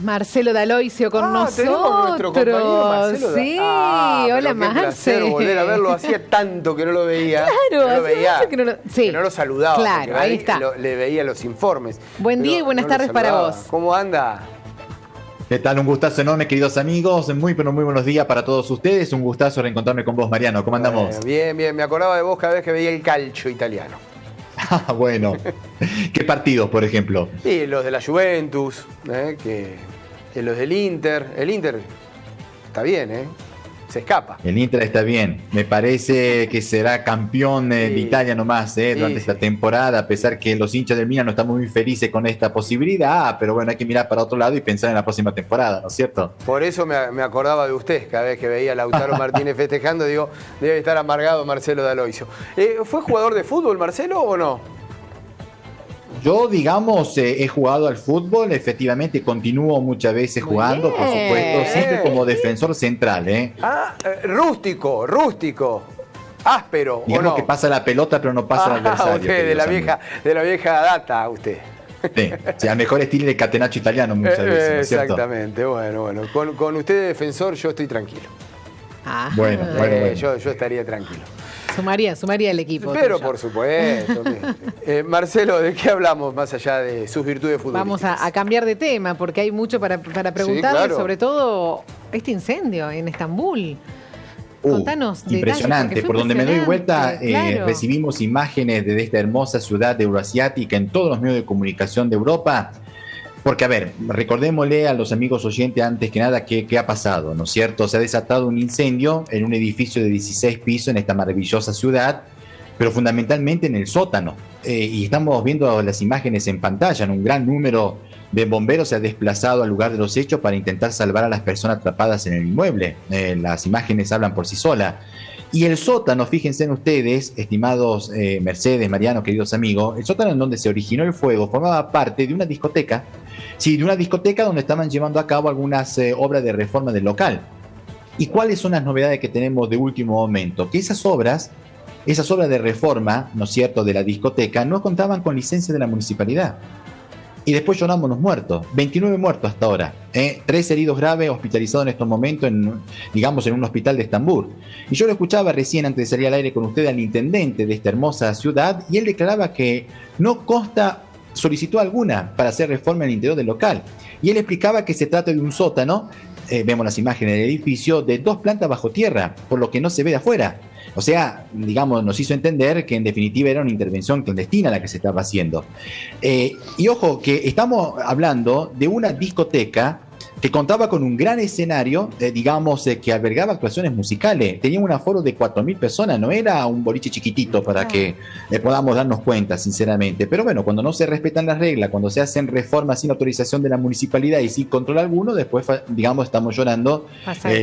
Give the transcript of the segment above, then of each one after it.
Marcelo D'Aloisio con nosotros. Tenemos nuestro compañero Marcelo. Sí, hola qué placer Marce. volver a verlo. Hacía tanto que no lo veía. Claro, no lo hace veía, mucho que no lo, sí. que no lo saludaba. Claro, ahí está. Le veía los informes. Buen día y buenas tardes para vos. ¿Cómo anda? ¿Qué tal? Un gustazo enorme, queridos amigos. Muy, pero muy buenos días para todos ustedes. Un gustazo reencontrarme con vos, Mariano. ¿Cómo andamos? Bien, bien. Me acordaba de vos cada vez que veía el calcio italiano. Bueno. ¿Qué partidos, por ejemplo? Sí, los de la Juventus, que los del Inter. El Inter está bien, se escapa. El Inter está bien. Me parece que será campeón de Italia nomás durante esta temporada, a pesar que los hinchas del Milan no están muy felices con esta posibilidad. Pero bueno, hay que mirar para otro lado y pensar en la próxima temporada, ¿no es cierto? Por eso me acordaba de usted. Cada vez que veía a Lautaro Martínez festejando, digo, debe estar amargado Marcelo D'Aloisio. ¿Fue jugador de fútbol, Marcelo, o no? Yo, digamos, he jugado al fútbol, efectivamente continúo muchas veces jugando, por supuesto, siempre como defensor central, Rústico, áspero, digamos, ¿o no? que pasa la pelota pero no pasa el adversario. Usted, de la vieja data, usted. Sí, al mejor estilo de catenaccio italiano muchas veces, ¿no es cierto? Exactamente, bueno. Con usted de defensor yo estoy tranquilo. Bueno. Yo estaría tranquilo. Sumaría el equipo. Pero por supuesto. Marcelo, ¿de qué hablamos más allá de sus virtudes futbolísticas? Vamos a cambiar de tema porque hay mucho para preguntarle, claro. Sobre todo este incendio en Estambul. Contanos impresionante. Detalles, por donde me doy vuelta, claro. recibimos imágenes de esta hermosa ciudad euroasiática en todos los medios de comunicación de Europa. Porque, a ver, recordémosle a los amigos oyentes antes que nada qué ha pasado, ¿no es cierto? Se ha desatado un incendio en un edificio de 16 pisos en esta maravillosa ciudad, pero fundamentalmente en el sótano. Y estamos viendo las imágenes en pantalla. Un gran número de bomberos se ha desplazado al lugar de los hechos para intentar salvar a las personas atrapadas en el inmueble. Las imágenes hablan por sí solas. Y el sótano, fíjense en ustedes, estimados Mercedes, Mariano, queridos amigos, el sótano en donde se originó el fuego formaba parte de una discoteca, de una discoteca donde estaban llevando a cabo algunas obras de reforma del local. ¿Y cuáles son las novedades que tenemos de último momento? Que esas obras de reforma, ¿no es cierto?, de la discoteca, no contaban con licencia de la municipalidad. Y después lloramos los muertos, 29 muertos hasta ahora, 3 heridos graves hospitalizados en estos momentos en un hospital de Estambul. Y yo lo escuchaba recién antes de salir al aire con usted al intendente de esta hermosa ciudad y él declaraba que no consta solicitud alguna para hacer reforma en el interior del local. Y él explicaba que se trata de un sótano, vemos las imágenes del edificio, de 2 plantas bajo tierra, por lo que no se ve de afuera. O sea, digamos, nos hizo entender que en definitiva era una intervención clandestina la que se estaba haciendo. Y ojo, que estamos hablando de una discoteca que contaba con un gran escenario, que albergaba actuaciones musicales. Tenía un aforo de 4.000 personas, no era un boliche chiquitito para que podamos darnos cuenta, sinceramente. Pero bueno, cuando no se respetan las reglas, cuando se hacen reformas sin autorización de la municipalidad y sin control alguno, después, estamos llorando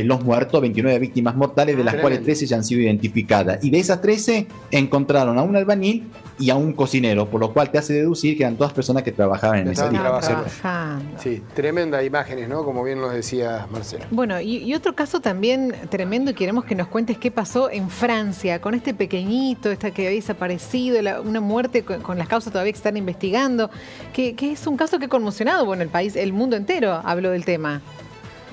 los muertos, 29 víctimas mortales, de las cuales 13 ya han sido identificadas. Y de esas 13 encontraron a un albañil y a un cocinero, por lo cual te hace deducir que eran todas personas que trabajaban en esa discoteca. Sí, tremendas imágenes, ¿no? Como bien nos decía Marcelo. Bueno, y otro caso también tremendo, y queremos que nos cuentes qué pasó en Francia con este pequeñito, que había desaparecido, una muerte con las causas todavía que están investigando, que es un caso que ha conmocionado, el país, el mundo entero habló del tema.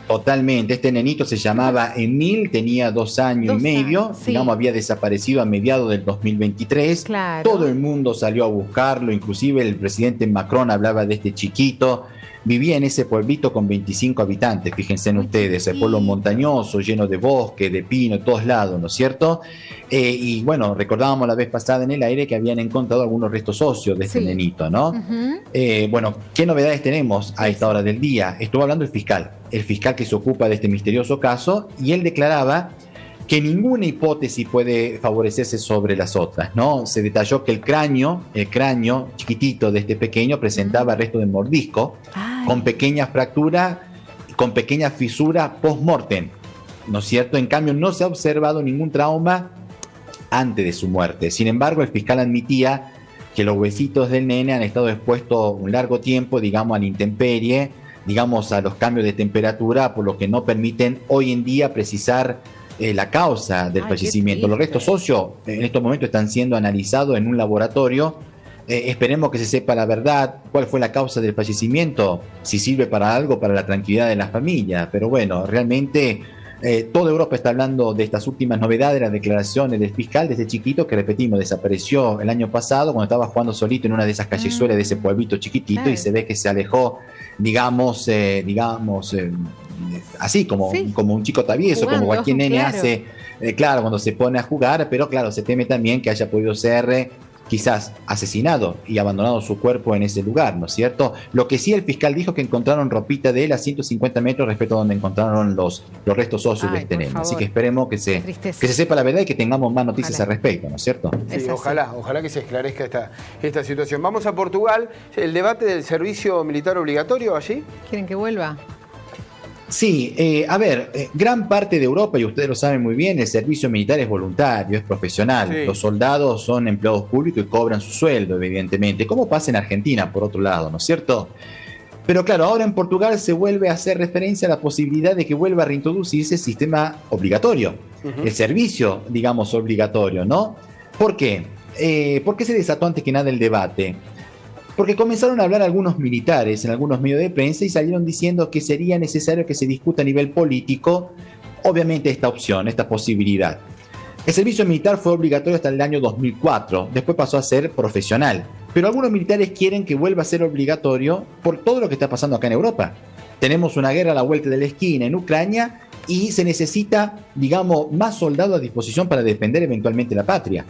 Totalmente, este nenito se llamaba Emil, tenía 2 años y medio, había desaparecido a mediados del 2023, claro. Todo el mundo salió a buscarlo, inclusive el presidente Macron hablaba de este chiquito. Vivía en ese pueblito con 25 habitantes, fíjense en ustedes, el pueblo montañoso, lleno de bosque, de pino, de todos lados, ¿no es cierto? Y bueno, recordábamos la vez pasada en el aire que habían encontrado algunos restos óseos de este nenito, ¿no? Bueno, ¿qué novedades tenemos a esta hora del día? Estuvo hablando el fiscal que se ocupa de este misterioso caso, y él declaraba que ninguna hipótesis puede favorecerse sobre las otras, ¿no? Se detalló que el cráneo chiquitito de este pequeño presentaba restos de mordisco, con pequeñas fracturas, con pequeñas fisuras post-mortem, ¿no es cierto? En cambio, no se ha observado ningún trauma antes de su muerte. Sin embargo, el fiscal admitía que los huesitos del nene han estado expuestos un largo tiempo, a la intemperie, a los cambios de temperatura, por lo que no permiten hoy en día precisar la causa del fallecimiento. Los restos óseos en estos momentos están siendo analizados en un laboratorio Esperemos que se sepa la verdad, cuál fue la causa del fallecimiento, si sirve para algo, para la tranquilidad de las familias. Pero bueno, realmente toda Europa está hablando de estas últimas novedades, las declaraciones del fiscal desde chiquito, que repetimos, desapareció el año pasado cuando estaba jugando solito en una de esas callezuelas de ese pueblito chiquitito, claro. Y se ve que se alejó, digamos, así como, sí, como un chico travieso, jugando, como cualquier nene, claro, hace, claro, cuando se pone a jugar, pero claro, se teme también que haya podido ser quizás asesinado y abandonado su cuerpo en ese lugar, ¿no es cierto? Lo que sí el fiscal dijo que encontraron ropita de él a 150 metros respecto a donde encontraron los restos óseos de este nene. Así que esperemos que se sepa la verdad y que tengamos más noticias al respecto, ¿no es cierto? Sí, ojalá que se esclarezca esta situación. Vamos a Portugal. ¿El debate del servicio militar obligatorio allí? ¿Quieren que vuelva? Sí, gran parte de Europa, y ustedes lo saben muy bien, el servicio militar es voluntario, es profesional. Sí. Los soldados son empleados públicos y cobran su sueldo, evidentemente, como pasa en Argentina, por otro lado, ¿no es cierto? Pero claro, ahora en Portugal se vuelve a hacer referencia a la posibilidad de que vuelva a reintroducirse el sistema obligatorio, el servicio, digamos, obligatorio, ¿no? ¿Por qué? ¿Por qué se desató antes que nada el debate? Porque comenzaron a hablar algunos militares en algunos medios de prensa y salieron diciendo que sería necesario que se discuta a nivel político, obviamente, esta opción, esta posibilidad. El servicio militar fue obligatorio hasta el año 2004, después pasó a ser profesional. Pero algunos militares quieren que vuelva a ser obligatorio por todo lo que está pasando acá en Europa. Tenemos una guerra a la vuelta de la esquina en Ucrania y se necesita, digamos, más soldados a disposición para defender eventualmente la patria.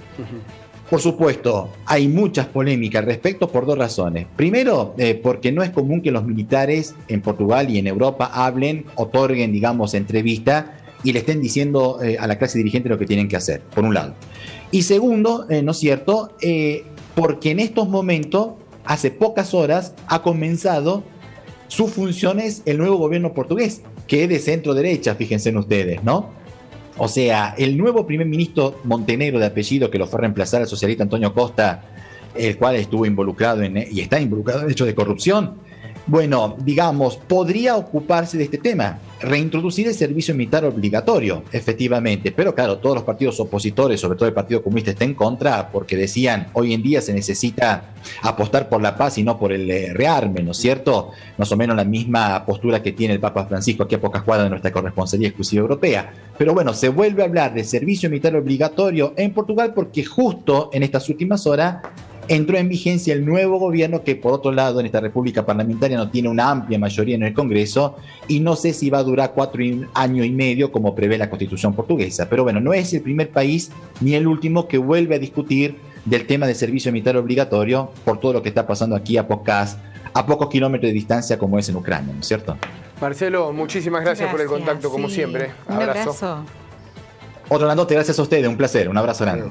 Por supuesto, hay muchas polémicas al respecto por dos razones. Primero, porque no es común que los militares en Portugal y en Europa hablen, otorguen, digamos, entrevista y le estén diciendo a la clase dirigente lo que tienen que hacer, por un lado. Y segundo, ¿no es cierto?, porque en estos momentos, hace pocas horas, ha comenzado sus funciones el nuevo gobierno portugués, que es de centro derecha, fíjense en ustedes, ¿no? O sea, el nuevo primer ministro Montenegro de apellido, que lo fue a reemplazar al socialista Antonio Costa, el cual estuvo involucrado y está involucrado en hechos de corrupción, bueno, digamos, podría ocuparse de este tema, reintroducir el servicio militar obligatorio, efectivamente, pero claro, todos los partidos opositores, sobre todo el Partido Comunista, está en contra, porque decían, hoy en día se necesita apostar por la paz y no por el rearme, ¿no es cierto? Más o menos la misma postura que tiene el Papa Francisco aquí a pocas cuadras de nuestra corresponsalía exclusiva europea. Pero bueno, se vuelve a hablar de servicio militar obligatorio en Portugal porque justo en estas últimas horas entró en vigencia el nuevo gobierno que, por otro lado, en esta república parlamentaria no tiene una amplia mayoría en el Congreso y no sé si va a durar 4 años y medio como prevé la Constitución portuguesa. Pero bueno, no es el primer país ni el último que vuelve a discutir del tema del servicio militar obligatorio por todo lo que está pasando aquí a pocos kilómetros de distancia como es en Ucrania, ¿no es cierto? Marcelo, muchísimas gracias por el contacto, como siempre. Un abrazo. Otro grandote, gracias a ustedes, un placer, un abrazo grande.